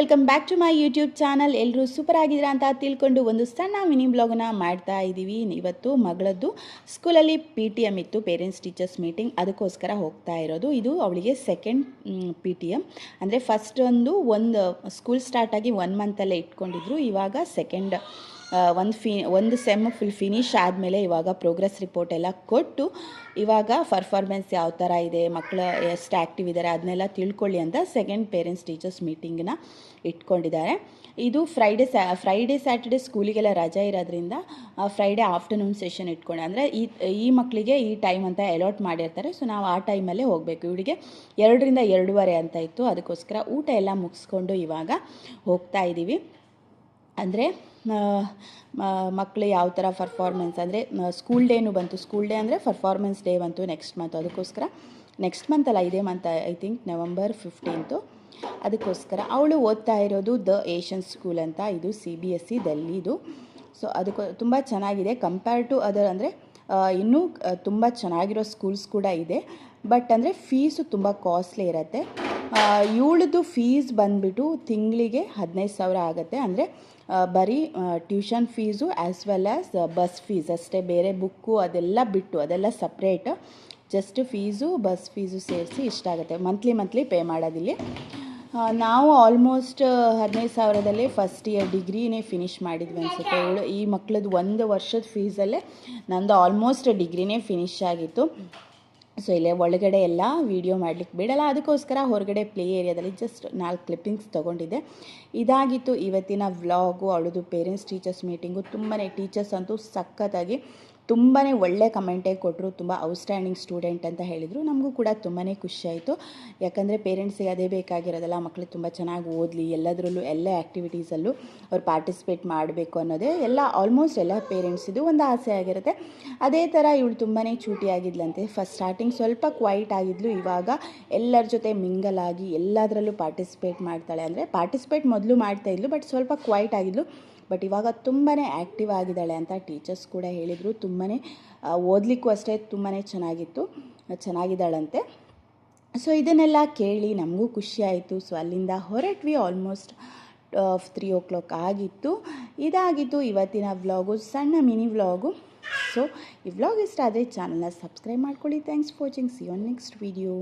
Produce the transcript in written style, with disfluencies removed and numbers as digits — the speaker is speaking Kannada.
Welcome back to my YouTube channel. ಎಲ್ಲರೂ ಸೂಪರ್ ಆಗಿದ್ದೀರಾ ಅಂತ ತಿಳ್ಕೊಂಡು ಒಂದು ಸಣ್ಣ ಮಿನಿ ಬ್ಲಾಗನ್ನ ಮಾಡ್ತಾ ಇದ್ದೀವಿ. ಇವತ್ತು ಮಗಳದ್ದು ಸ್ಕೂಲಲ್ಲಿ PTM ಇತ್ತು, ಪೇರೆಂಟ್ಸ್ ಟೀಚರ್ಸ್ ಮೀಟಿಂಗ್. ಅದಕ್ಕೋಸ್ಕರ ಹೋಗ್ತಾ ಇರೋದು. ಇದು ಅವಳಿಗೆ ಸೆಕೆಂಡ್ PTM. ಅಂದರೆ ಫಸ್ಟ್ ಒಂದು ಸ್ಕೂಲ್ ಸ್ಟಾರ್ಟ್ ಆಗಿ 1 ಮಂತಲ್ಲೇ ಇಟ್ಕೊಂಡಿದ್ರು. ಇವಾಗ ಸೆಕೆಂಡ್ ಒಂದು ಸೆಮ್ ಫುಲ್ ಫಿನಿಶ್ ಆದಮೇಲೆ ಇವಾಗ ಪ್ರೋಗ್ರೆಸ್ ರಿಪೋರ್ಟ್ ಎಲ್ಲ ಕೊಟ್ಟು ಇವಾಗ ಪರ್ಫಾರ್ಮೆನ್ಸ್ ಯಾವ ಥರ ಇದೆ, ಮಕ್ಕಳು ಎಷ್ಟು ಆ್ಯಕ್ಟಿವ್ ಇದ್ದಾರೆ ಅದನ್ನೆಲ್ಲ ತಿಳ್ಕೊಳ್ಳಿ ಅಂತ ಸೆಕೆಂಡ್ ಪೇರೆಂಟ್ಸ್ ಟೀಚರ್ಸ್ ಮೀಟಿಂಗನ್ನ ಇಟ್ಕೊಂಡಿದ್ದಾರೆ. ಇದು ಫ್ರೈಡೇ ಸ್ಯಾಟರ್ಡೆ ಸ್ಕೂಲಿಗೆಲ್ಲ ರಜೆ ಇರೋದ್ರಿಂದ ಫ್ರೈಡೇ ಆಫ್ಟರ್ನೂನ್ ಸೆಷನ್ ಇಟ್ಕೊಂಡು, ಅಂದರೆ ಈ ಮಕ್ಕಳಿಗೆ ಈ ಟೈಮ್ ಅಂತ ಅಲಾಟ್ ಮಾಡಿರ್ತಾರೆ. ಸೊ ನಾವು ಆ ಟೈಮಲ್ಲೇ ಹೋಗಬೇಕು. ಇವಳಿಗೆ 2 ರಿಂದ 2:15 ಅಂತ ಇತ್ತು. ಅದಕ್ಕೋಸ್ಕರ ಊಟ ಎಲ್ಲ ಮುಗಿಸ್ಕೊಂಡು ಇವಾಗ ಹೋಗ್ತಾ ಇದ್ದೀವಿ. ಅಂದರೆ ಮಕ್ಕಳು ಯಾವ ಥರ ಪರ್ಫಾರ್ಮೆನ್ಸ್, ಅಂದರೆ ಸ್ಕೂಲ್ ಡೇನೂ ಬಂತು. ಸ್ಕೂಲ್ ಡೇ ಅಂದರೆ ಪರ್ಫಾರ್ಮೆನ್ಸ್ ಡೇ ಬಂತು ನೆಕ್ಸ್ಟ್ ಮಂತ್. ಅದಕ್ಕೋಸ್ಕರ ನೆಕ್ಸ್ಟ್ ಮಂತ್ ಅಲ್ಲ, ಇದೇ ಮಂತ್, ಐ ಥಿಂಕ್ November 15. ಅದಕ್ಕೋಸ್ಕರ ಅವಳು ಓದ್ತಾ ಇರೋದು ದ ಏಷ್ಯನ್ ಸ್ಕೂಲ್ ಅಂತ. ಇದು CBSE ಡೆಲ್ಲಿದು. ಸೊ ಅದಕ್ಕೂ ತುಂಬ ಚೆನ್ನಾಗಿದೆ ಕಂಪೇರ್ ಟು ಅದರ್. ಅಂದರೆ ಇನ್ನೂ ತುಂಬ ಚೆನ್ನಾಗಿರೋ ಸ್ಕೂಲ್ಸ್ ಕೂಡ ಇದೆ. ಬಟ್ ಅಂದರೆ ಫೀಸು ತುಂಬ ಕಾಸ್ಟ್ಲಿ ಇರುತ್ತೆ. ಇವಳದು ಫೀಸ್ ಬಂದುಬಿಟ್ಟು ತಿಂಗಳಿಗೆ 15,000 ಆಗುತ್ತೆ. ಅಂದರೆ ಬರೀ tuition fees as well as bus fees ಅಷ್ಟೇ. ಬೇರೆ ಬುಕ್ಕು ಅದೆಲ್ಲ ಬಿಟ್ಟು, ಅದೆಲ್ಲ separate. Just fees bus fees ಸೇರಿಸಿ ಇಷ್ಟಾಗುತ್ತೆ. ಮಂತ್ಲಿ ಪೇ ಮಾಡೋದಿಲ್ಲಿ. ನಾವು ಆಲ್ಮೋಸ್ಟ್ 15,000ದಲ್ಲೇ ಫಸ್ಟ್ ಇಯರ್ ಡಿಗ್ರಿನೇ ಫಿನಿಷ್ ಮಾಡಿದ್ವಿ ಅನಿಸುತ್ತೆ. ಈ ಮಕ್ಕಳದ್ದು 1 ವರ್ಷದ ಫೀಸಲ್ಲೇ ನಂದು ಆಲ್ಮೋಸ್ಟ್ ಡಿಗ್ರಿನೇ ಫಿನಿಶ್ ಆಗಿತ್ತು. ಸೊ ಇಲ್ಲೇ ಒಳಗಡೆ ಎಲ್ಲ ವೀಡಿಯೋ ಮಾಡಲಿಕ್ಕೆ ಬಿಡಲ್ಲ, ಅದಕ್ಕೋಸ್ಕರ ಹೊರಗಡೆ ಪ್ಲೇ ಏರಿಯಾದಲ್ಲಿ ಜಸ್ಟ್ 4 ಕ್ಲಿಪ್ಪಿಂಗ್ಸ್ ತೊಗೊಂಡಿದ್ದೆ. ಇದಾಗಿತ್ತು ಇವತ್ತಿನ ವ್ಲಾಗು. ಅವಳದು ಪೇರೆಂಟ್ಸ್ ಟೀಚರ್ಸ್ ಮೀಟಿಂಗು. ತುಂಬಾ ಟೀಚರ್ಸ್ ಅಂತೂ ಸಖತ್ತಾಗಿ ತುಂಬಾ ಒಳ್ಳೆ ಕಮೆಂಟೇ ಕೊಟ್ಟರು. ತುಂಬ ಔಟ್ಸ್ಟ್ಯಾಂಡಿಂಗ್ ಸ್ಟೂಡೆಂಟ್ ಅಂತ ಹೇಳಿದರು. ನಮಗೂ ಕೂಡ ತುಂಬಾ ಖುಷಿಯಾಯಿತು. ಯಾಕಂದರೆ ಪೇರೆಂಟ್ಸಿಗೆ ಅದೇ ಬೇಕಾಗಿರೋದಲ್ಲ, ಮಕ್ಕಳು ತುಂಬ ಚೆನ್ನಾಗಿ ಓದಲಿ, ಎಲ್ಲದರಲ್ಲೂ ಎಲ್ಲ ಆ್ಯಕ್ಟಿವಿಟೀಸಲ್ಲೂ ಅವ್ರು ಪಾರ್ಟಿಸಿಪೇಟ್ ಮಾಡಬೇಕು ಅನ್ನೋದೇ ಆಲ್ಮೋಸ್ಟ್ ಎಲ್ಲ ಪೇರೆಂಟ್ಸಿದು ಒಂದು ಆಸೆ ಆಗಿರುತ್ತೆ. ಅದೇ ಥರ ಇವಳು ತುಂಬಾ ಚೂಟಿಯಾಗಿದ್ಲಂತೆ. ಫಸ್ಟ್ ಸ್ಟಾರ್ಟಿಂಗ್ ಸ್ವಲ್ಪ ಕ್ವೈಟ್ ಆಗಿದ್ಲು. ಇವಾಗ ಎಲ್ಲರ ಜೊತೆ ಮಿಂಗಲ್ ಆಗಿ ಎಲ್ಲದರಲ್ಲೂ ಪಾರ್ಟಿಸಿಪೇಟ್ ಮಾಡ್ತಾಳೆ. ಅಂದರೆ ಪಾರ್ಟಿಸಿಪೇಟ್ ಮೊದಲು ಮಾಡ್ತಾಯಿದ್ಲು, ಬಟ್ ಸ್ವಲ್ಪ ಕ್ವೈಟ್ ಆಗಿದ್ಲು. ಬಟ್ ಇವಾಗ ತುಂಬಾ ಆ್ಯಕ್ಟಿವ್ ಆಗಿದ್ದಾಳೆ ಅಂತ ಟೀಚರ್ಸ್ ಕೂಡ ಹೇಳಿದರು. ತುಂಬಾ ಓದಲಿಕ್ಕೂ ಅಷ್ಟೇ ತುಂಬಾ ಚೆನ್ನಾಗಿದ್ದಾಳಂತೆ. ಸೊ ಇದನ್ನೆಲ್ಲ ಕೇಳಿ ನಮಗೂ ಖುಷಿಯಾಯಿತು. ಸೊ ಅಲ್ಲಿಂದ ಹೊರಟ್ವಿ. ಆಲ್ಮೋಸ್ಟ್ 3 o'clock ಆಗಿತ್ತು. ಇದಾಗಿತ್ತು ಇವತ್ತಿನ ವ್ಲಾಗು, ಸಣ್ಣ ಮಿನಿ ವ್ಲಾಗು. ಸೊ ಈ ವ್ಲಾಗ್ ಇಷ್ಟ ಆದರೆ ಚಾನಲ್ನ ಸಬ್ಸ್ಕ್ರೈಬ್ ಮಾಡ್ಕೊಳ್ಳಿ. Thanks for watching. See you on next video.